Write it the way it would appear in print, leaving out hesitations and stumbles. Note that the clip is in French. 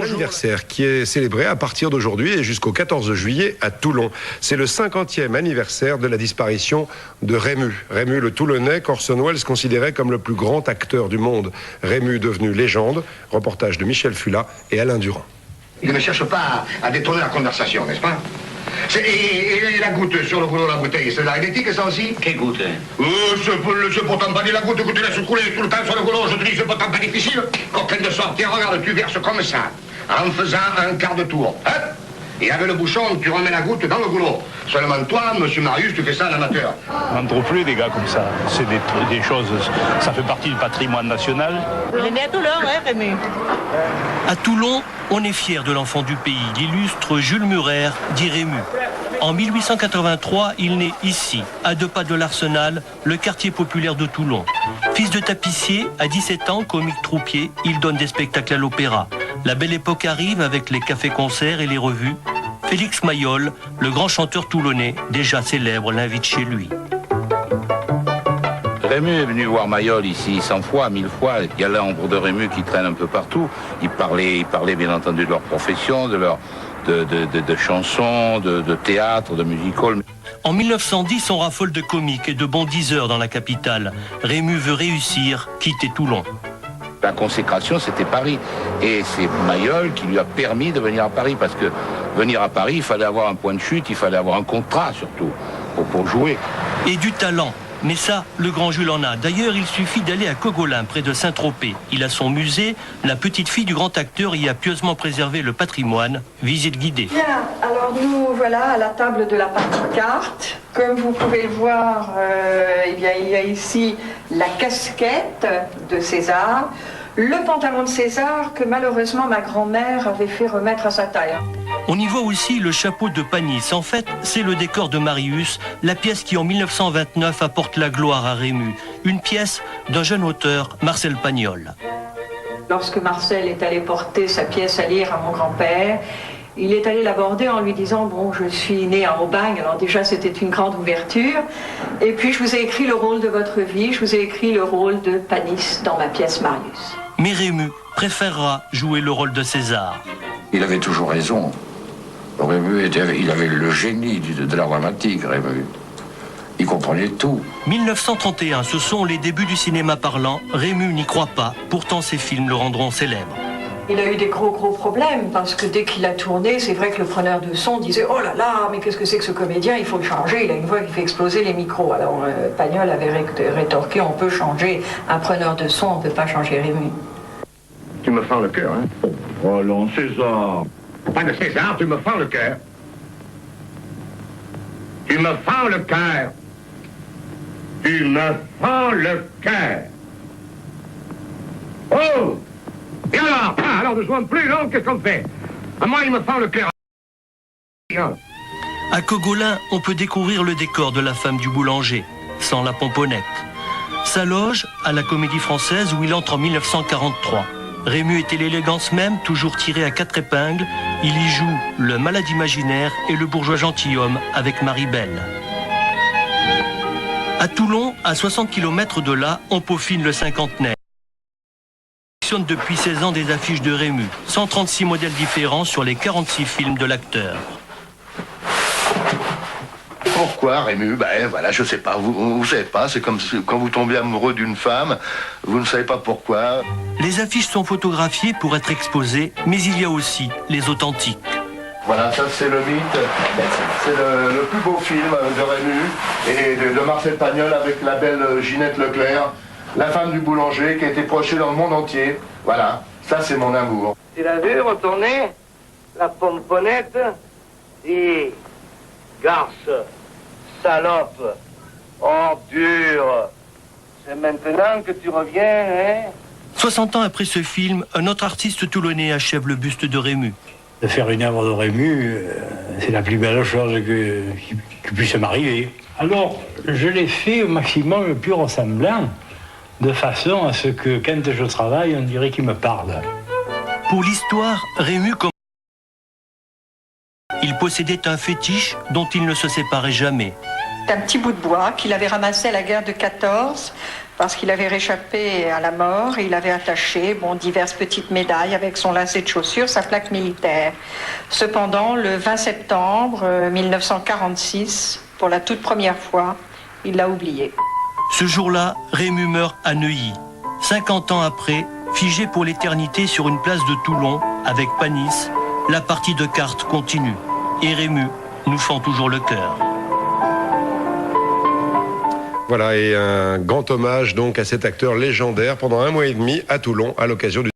Anniversaire qui est célébré à partir d'aujourd'hui et jusqu'au 14 juillet à Toulon. C'est le 50e anniversaire de la disparition de Rému. Rému le Toulonnais, qu'Orson Welles considérait comme le plus grand acteur du monde. Rému devenu légende. Reportage de Michel Fulat et Alain Durand. Il ne cherche pas à détourner la conversation, n'est-ce pas? Et la goutte sur le goulot de la bouteille, c'est l'arénétique, ça aussi? Quelle goutte? C'est pourtant pas dit la goutte que tu laisses couler tout le temps sur le goulot, je te dis, c'est pourtant pas difficile. Coquine de sortir, regarde, tu verses comme ça, en faisant un quart de tour. Hein? Et avec le bouchon, tu remets la goutte dans le goulot. Seulement toi, monsieur Marius, tu fais ça à l'amateur. On n'en trouve plus des gars comme ça. C'est des choses, ça fait partie du patrimoine national. Il est né à Toulon, hein, Rému? À Toulon, on est fier de l'enfant du pays. L'illustre Jules Murer dit Rému. En 1883, il naît ici, à 2 pas de l'Arsenal, le quartier populaire de Toulon. Fils de tapissier, à 17 ans, comique troupier, il donne des spectacles à l'opéra. La belle époque arrive avec les cafés-concerts et les revues. Félix Mayol, le grand chanteur toulonnais, déjà célèbre, l'invite chez lui. Rému est venu voir Mayol ici 100 fois, 1000 fois. Il y a l'ombre de Rému qui traîne un peu partout. Ils parlaient bien entendu de leur profession, de leur de chansons, de théâtre, de music-hall. En 1910, on raffole de comiques et de bons diseurs dans la capitale. Rému veut réussir, quitter Toulon. La consécration, c'était Paris. Et c'est Mayol qui lui a permis de venir à Paris. Parce que venir à Paris, il fallait avoir un point de chute, il fallait avoir un contrat surtout, pour jouer. Et du talent. Mais ça, le grand Jules en a. D'ailleurs, il suffit d'aller à Cogolin, près de Saint-Tropez. Il a son musée. La petite fille du grand acteur y a pieusement préservé le patrimoine. Visite guidée. Bien, alors nous voilà à la table de la partie carte. Comme vous pouvez le voir, eh bien, il y a ici la casquette de César, le pantalon de César que malheureusement ma grand-mère avait fait remettre à sa taille. On y voit aussi le chapeau de Panis. En fait, c'est le décor de Marius, la pièce qui en 1929 apporte la gloire à Rému. Une pièce d'un jeune auteur, Marcel Pagnol. Lorsque Marcel est allé porter sa pièce à lire à mon grand-père, il est allé l'aborder en lui disant « Bon, je suis né à Aubagne, alors déjà c'était une grande ouverture. Et puis je vous ai écrit le rôle de votre vie, je vous ai écrit le rôle de Panis dans ma pièce Marius. » Mais Rému préférera jouer le rôle de César. Il avait toujours raison. Rému, il avait le génie de la dramatique, Rému. Il comprenait tout. 1931, ce sont les débuts du cinéma parlant. Rému n'y croit pas, pourtant ses films le rendront célèbre. Il a eu des gros problèmes, parce que dès qu'il a tourné, c'est vrai que le preneur de son disait « Oh là là, mais qu'est-ce que c'est que ce comédien, il faut le changer, il a une voix qui fait exploser les micros. » Alors Pagnol avait rétorqué « On peut changer un preneur de son, on ne peut pas changer Rému. » Tu me fends le cœur, hein? Oh non, César. Pas de César, tu me fends le cœur. Tu me fends le cœur. Tu me fends le cœur. Oh! Et alors? Ah, alors, ne jouons plus, non? Qu'est-ce qu'on fait? À moi, il me fend le cœur. À Cogolin, on peut découvrir le décor de La femme du boulanger, sans la pomponnette. Sa loge à la Comédie Française où il entre en 1943. Rému était l'élégance même, toujours tiré à 4 épingles. Il y joue le malade imaginaire et le bourgeois gentilhomme avec Marie-Belle. À Toulon, à 60 km de là, on peaufine le cinquantenaire. On collectionne depuis 16 ans des affiches de Rému. 136 modèles différents sur les 46 films de l'acteur. Pourquoi Rému? Ben voilà, je sais pas, vous savez pas, c'est comme quand vous tombez amoureux d'une femme, vous ne savez pas pourquoi. Les affiches sont photographiées pour être exposées, mais il y a aussi les authentiques. Voilà, ça c'est le mythe, c'est le plus beau film de Rému et de Marcel Pagnol avec la belle Ginette Leclerc, la femme du boulanger qui a été projetée dans le monde entier. Voilà, ça c'est mon amour. Tu l'as vu retourner? La pomponnette? Et garce, salope, ordure. C'est maintenant que tu reviens, hein? 60 ans après ce film, un autre artiste toulonnais achève le buste de Rému. De faire une œuvre de Rému, c'est la plus belle chose qui puisse m'arriver. Alors, je l'ai fait au maximum le plus ressemblant, de façon à ce que quand je travaille, on dirait qu'il me parle. Pour l'histoire, Rému il possédait un fétiche dont il ne se séparait jamais. C'est un petit bout de bois qu'il avait ramassé à la guerre de 14 parce qu'il avait réchappé à la mort et il avait attaché diverses petites médailles avec son lacet de chaussure, sa plaque militaire. Cependant, le 20 septembre 1946, pour la toute première fois, il l'a oublié. Ce jour-là, Rému meurt à Neuilly. 50 ans après, figé pour l'éternité sur une place de Toulon, avec Panis, la partie de cartes continue. Et Rému nous fend toujours le cœur. Voilà, et un grand hommage donc à cet acteur légendaire pendant 1 mois et demi à Toulon à l'occasion du